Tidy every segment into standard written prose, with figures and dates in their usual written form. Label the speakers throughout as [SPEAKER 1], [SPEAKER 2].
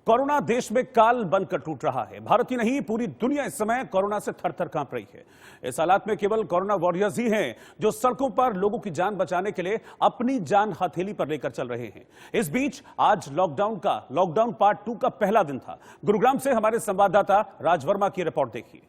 [SPEAKER 1] Corona देश में काल बनकर टूट रहा है। भारत ही नहीं, पूरी दुनिया इस समय कोरोना से थर-थर कांप रही है। इस हालात में केवल कोरोना वॉरियर्स ही हैं जो सड़कों पर लोगों की जान बचाने के लिए अपनी जान हथेली पर लेकर चल रहे हैं। इस बीच आज लॉकडाउन पार्ट 2 का पहला दिन था। गुरुग्राम से हमारे संवाददाता राज वर्मा की रिपोर्ट देखिए।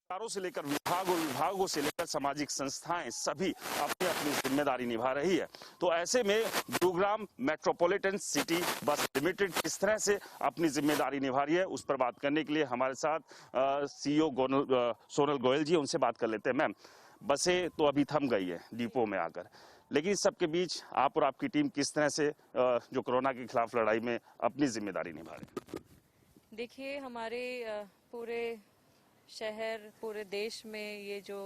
[SPEAKER 2] सरकारों से लेकर विभागों से लेकर सामाजिक संस्थाएं सभी अपनी अपनी जिम्मेदारी निभा रही है। तो ऐसे में Gurugram metropolitan city bus limited किस तरह से अपनी जिम्मेदारी निभा रही है, उस पर बात करने के लिए हमारे साथ सीईओ सोनल गोयल जी, उनसे बात कर लेते हैं। मैम, बसें तो अभी थम गई है डिपो में आकर, लेकिन इस सबके बीच आप और आपकी टीम किस तरह से जो कोरोना के खिलाफ लड़ाई में अपनी जिम्मेदारी निभा रहे हैं?
[SPEAKER 3] देखिए, हमारे पूरे शहर, पूरे देश में ये जो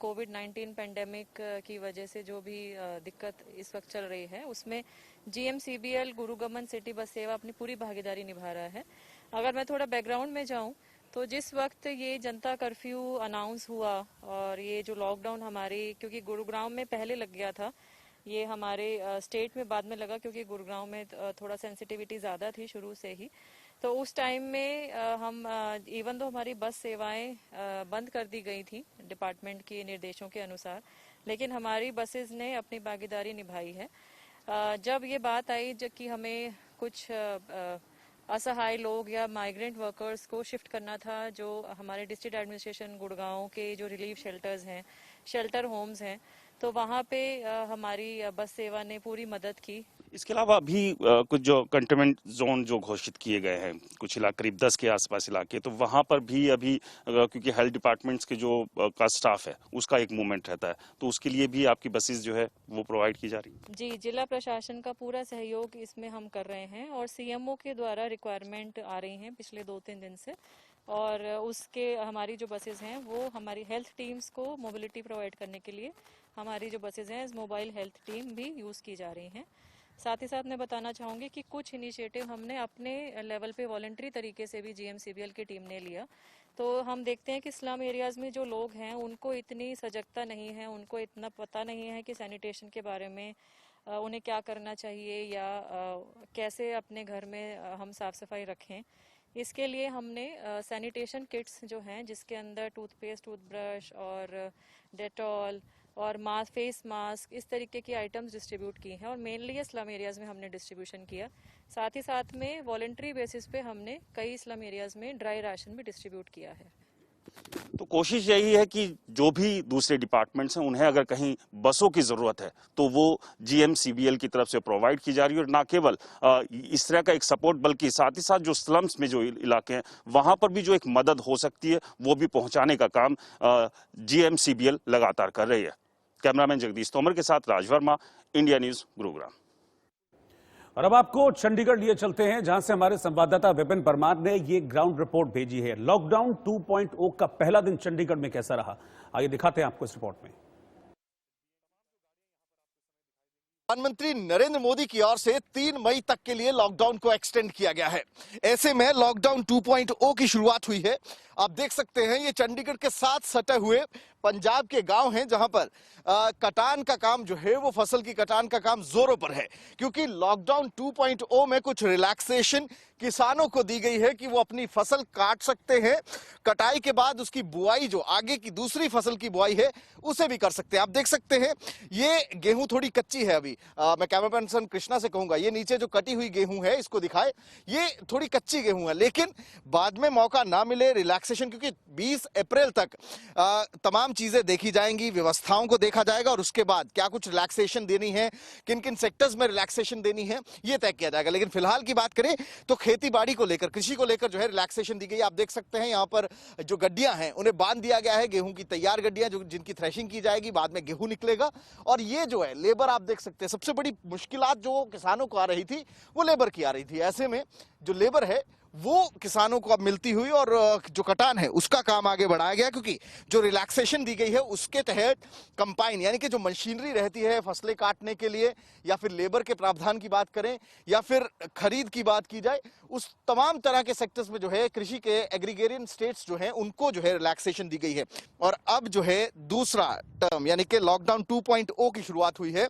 [SPEAKER 3] कोविड-19 पेंडेमिक की वजह से जो भी दिक्कत इस वक्त चल रही है, उसमें जीएमसीबीएल गुरुगमन सिटी बस सेवा अपनी पूरी भागीदारी निभा रहा है। अगर मैं थोड़ा बैकग्राउंड में जाऊं तो जिस वक्त ये जनता कर्फ्यू अनाउंस हुआ और ये जो लॉकडाउन हमारे, क्योंकि गुरुग्राम में पहले लग गया था, ये हमारे स्टेट में बाद में लगा क्योंकि गुरुग्राम में थोड़ा सेंसिटिविटी ज़्यादा थी शुरू से ही। तो उस टाइम में हम इवन तो हमारी बस सेवाएं बंद कर दी गई थी डिपार्टमेंट के निर्देशों के अनुसार, लेकिन हमारी बसेस ने अपनी भागीदारी निभाई है। जब ये बात आई कि हमें कुछ असहाय लोग या माइग्रेंट वर्कर्स को शिफ्ट करना था, जो हमारे डिस्ट्रिक्ट एडमिनिस्ट्रेशन गुड़गांव के जो रिलीफ शेल्टर्स हैं, शेल्टर होम्स हैं, तो वहाँ पे हमारी बस सेवा ने पूरी मदद की।
[SPEAKER 2] इसके अलावा अभी कुछ जो कंटेनमेंट जोन जो घोषित किए गए हैं, कुछ इलाके करीब 10 के आसपास इलाके, तो वहां पर भी अभी क्योंकि हेल्थ डिपार्टमेंट्स के जो का स्टाफ है उसका एक मूवमेंट रहता है, तो उसके लिए भी आपकी बसेस जो है वो प्रोवाइड की जा रही है?
[SPEAKER 3] जी, जिला प्रशासन का पूरा सहयोग इसमें हम कर रहे हैं और सीएमओ के द्वारा रिक्वायरमेंट आ रही हैं पिछले 2-3 दिन से, और उसके हमारी जो बसेस हैं वो हमारी हेल्थ टीम्स को मोबिलिटी प्रोवाइड करने के लिए हमारी जो बसेस हैं मोबाइल हेल्थ टीम भी यूज़ की जा रही हैं। साथ ही साथ मैं बताना चाहूँगी कि कुछ इनिशिएटिव हमने अपने लेवल पे वॉलंटरी तरीके से भी जीएमसीबीएल की टीम ने लिया। तो हम देखते हैं कि स्लम एरियाज़ में जो लोग हैं उनको इतनी सजगता नहीं है, उनको इतना पता नहीं है कि सैनिटेशन के बारे में उन्हें क्या करना चाहिए या कैसे अपने घर में हम साफ़ सफाई रखें। इसके लिए हमने सैनिटेशन किट्स जो हैं, जिसके अंदर टूथपेस्ट, टूथब्रश और डेटॉल और फेस मास्क, इस तरीके की आइटम्स डिस्ट्रीब्यूट की हैं और मेनली ये स्लम एरियाज़ में हमने डिस्ट्रीब्यूशन किया। साथ ही साथ में वॉलंटरी बेसिस पे हमने कई स्लम एरियाज़ में ड्राई राशन भी डिस्ट्रीब्यूट किया है।
[SPEAKER 2] तो कोशिश यही है कि जो भी दूसरे डिपार्टमेंट्स हैं उन्हें अगर कहीं बसों की जरूरत है तो वो जीएमसीबीएल की तरफ से प्रोवाइड की जा रही है, और ना केवल इस तरह का एक सपोर्ट, बल्कि साथ ही साथ जो स्लम्स में जो इलाके हैं वहां पर भी जो एक मदद हो सकती है वो भी पहुंचाने का काम जीएमसीबीएल लगातार कर रही है। कैमरामैन जगदीश तोमर के साथ राज वर्मा, इंडिया न्यूज, गुरुग्राम।
[SPEAKER 1] और अब आपको चंडीगढ़ लिए चलते हैं, जहां से हमारे संवाददाता विपिन परमार ने ये ग्राउंड रिपोर्ट भेजी है। लॉकडाउन 2.0 का पहला दिन चंडीगढ़ में कैसा रहा, आइए दिखाते हैं आपको इस रिपोर्ट में।
[SPEAKER 4] प्रधानमंत्री नरेंद्र मोदी की ओर से 3 मई तक के लिए लॉकडाउन को एक्सटेंड किया गया है। ऐसे में लॉकडाउन 2.0 की शुरुआत हुई है। आप देख सकते हैं ये चंडीगढ़ के साथ सटे हुए पंजाब के गांव हैं, जहां पर कटान का काम जो है वो फसल की कटान का काम जोरों पर है, क्योंकि लॉकडाउन 2.0 में कुछ रिलैक्सेशन किसानों को दी गई है कि वो अपनी फसल काट सकते हैं। कटाई के बाद उसकी बुआई, जो आगे की दूसरी फसल की बुआई है, उसे भी कर सकते हैं। आप देख सकते हैं ये गेहूं थोड़ी कच्ची है अभी। मैं कैमरा पर्सन कृष्णा से कहूंगा ये नीचे जो कटी हुई गेहूं है इसको दिखाए। ये थोड़ी कच्ची गेहूं है, लेकिन बाद में मौका ना मिले रिलैक्सेशन, क्योंकि 20 अप्रैल तक तमाम चीजें देखी जाएंगी, व्यवस्थाओं को देखा जाएगा और उसके बाद क्या कुछ रिलैक्सेशन देनी है, किन किन सेक्टर्स में रिलैक्सेशन देनी है, ये तय किया जाएगा। लेकिन फिलहाल की बात करें तो खेती बाड़ी को लेकर, कृषि को लेकर जो है रिलैक्सेशन दी गई। आप देख सकते हैं यहाँ पर जो गड्डियां हैं उन्हें बांध दिया गया है, गेहूं की तैयार गड्डियां जो जिनकी थ्रेशिंग की जाएगी, बाद में गेहूं निकलेगा। और ये जो है लेबर, आप देख सकते हैं सबसे बड़ी मुश्किलात जो किसानों को आ रही थी वो लेबर की आ रही थी। ऐसे में जो लेबर है वो किसानों को अब मिलती हुई और जो कटान है उसका काम आगे बढ़ाया गया, क्योंकि जो रिलैक्सेशन दी गई है उसके तहत कंपाइन यानी कि जो मशीनरी रहती है फसलें काटने के लिए, या फिर लेबर के प्रावधान की बात करें या फिर खरीद की बात की जाए, उस तमाम तरह के सेक्टर्स में जो है कृषि के एग्रीगेरियन स्टेट्स जो हैं उनको जो है रिलैक्सेशन दी गई है। और अब जो है दूसरा टर्म यानी कि लॉकडाउन 2.0 की शुरुआत हुई है।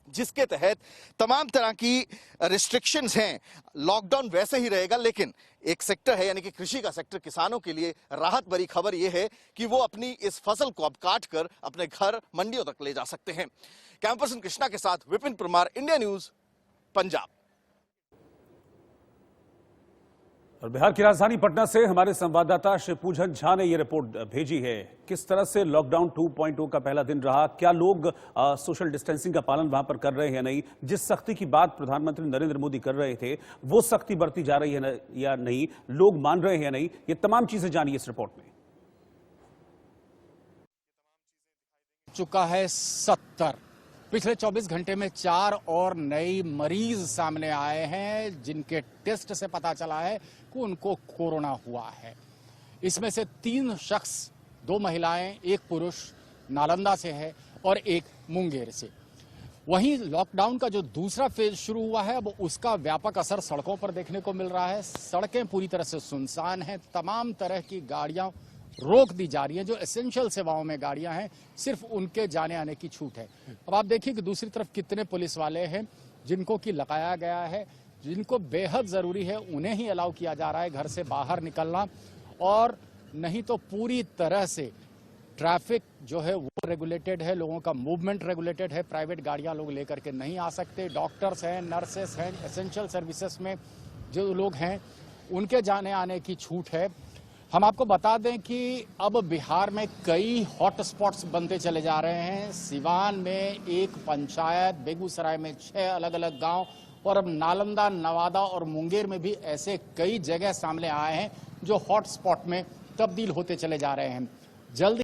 [SPEAKER 4] जिसके तहत तमाम तरह की रिस्ट्रिक्शंस हैं। लॉकडाउन वैसे ही रहेगा, लेकिन एक सेक्टर है यानी कि कृषि का सेक्टर, किसानों के लिए राहत भरी खबर यह है कि वो अपनी इस फसल को अब काट कर अपने घर मंडियों तक ले जा सकते हैं। कैमरा पर्सन कृष्णा के साथ विपिन परमार, इंडिया न्यूज, पंजाब।
[SPEAKER 1] और बिहार की राजधानी पटना से हमारे संवाददाता शिवपूजन झा ने यह रिपोर्ट भेजी है। किस तरह से लॉकडाउन 2.0 का पहला दिन रहा, क्या लोग सोशल डिस्टेंसिंग का पालन वहां पर कर रहे हैं या नहीं, जिस सख्ती की बात प्रधानमंत्री नरेंद्र मोदी कर रहे थे वो सख्ती बरती जा रही है या नहीं, लोग मान रहे हैं या नहीं, ये तमाम चीजें जानिए इस रिपोर्ट में।
[SPEAKER 5] चुका है 70। पिछले 24 घंटे में 4 और नए मरीज सामने आए हैं, जिनके टेस्ट से पता चला है कि उनको कोरोना हुआ है। इसमें से 3 शख्स, 2 महिलाएं, 1 पुरुष नालंदा से है और 1 मुंगेर से। वहीं लॉकडाउन का जो दूसरा फेज शुरू हुआ है, अब उसका व्यापक असर सड़कों पर देखने को मिल रहा है। सड़कें पूरी तरह से सुनसान हैं, तमाम तरह की गाड़ियां रोक दी जा रही हैं। जो एसेंशियल सेवाओं में गाड़ियां हैं, सिर्फ उनके जाने आने की छूट है। अब आप देखिए कि दूसरी तरफ कितने पुलिस वाले हैं जिनको कि लगाया गया है, जिनको बेहद जरूरी है उन्हें ही अलाउ किया जा रहा है घर से बाहर निकलना, और नहीं तो पूरी तरह से ट्रैफिक जो है वो रेगुलेटेड है, लोगों का मूवमेंट रेगुलेटेड है। प्राइवेट गाड़ियां लोग लेकर के नहीं आ सकते। डॉक्टर्स हैं, नर्सेस हैं, एसेंशियल सर्विसेज में जो लोग हैं उनके जाने आने की छूट है। हम आपको बता दें कि अब बिहार में कई हॉटस्पॉट्स बनते चले जा रहे हैं। सिवान में 1 पंचायत, बेगूसराय में 6 अलग अलग गांव, और अब नालंदा, नवादा और मुंगेर में भी ऐसे कई जगह सामने आए हैं जो हॉटस्पॉट में तब्दील होते चले जा रहे हैं। जल्दी